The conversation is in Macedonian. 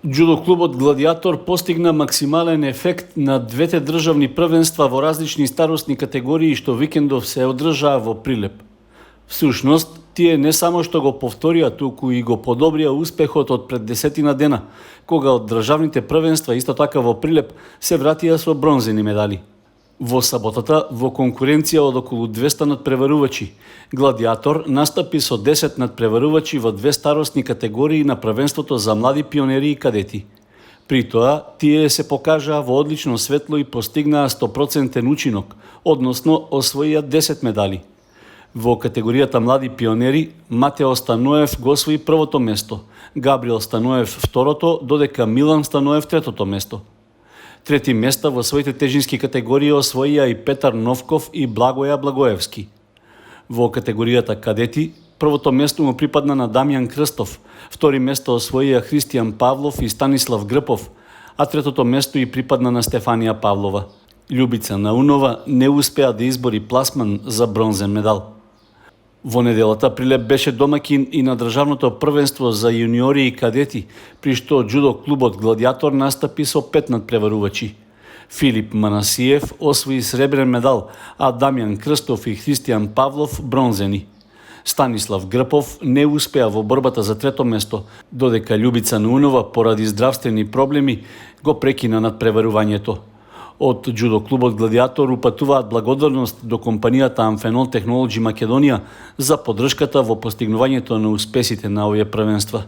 Џудо клубот Гладиатор постигна максимален ефект на двете државни првенства во различни старосни категории што викендов се одржаа во Прилеп. Всушност, тие не само што го повторија, туку и го подобрија успехот од пред 10 дена, кога од државните првенства исто така во Прилеп се вратија со бронзени медали. Во саботата, во конкуренција од околу 200 надпреварувачи, Гладиатор настапи со 10 надпреварувачи во две старосни категории на првенството за млади пионери и кадети. При тоа, тие се покажаа во одлично светло и постигнаа 100% учинок, односно освоија 10 медали. Во категоријата млади пионери, Матео Станоев го освои првото место, Габриел Станоев второто, додека Милан Станоев третото место. Трети места во своите тежински категории освоија и Петар Новков и Благоја Благоевски. Во категоријата кадети, првото место му припадна на Дамјан Крстов, втори место освоија Христијан Павлов и Станислав Грпов, а третото место и припадна на Стефанија Павлова. Љубица Наунова не успеа да избори пласман за бронзен медал. Во неделата Прилеп беше домакин и на државното првенство за јуниори и кадети, при што џудо клубот Гладиатор настапи со 5 надпреварувачи. Филип Манасиев освои сребрен медал, а Дамјан Крстов и Христијан Павлов бронзени. Станислав Грпов не успеа во борбата за трето место, додека Љубица Наунова поради здравствени проблеми го прекина надпреварувањето. Од џудо клубот Гладиатор упатуваат благодарност до компанијата Амфенол Технолоџи Македонија за поддршката во постигнувањето на успесите на овие првенства.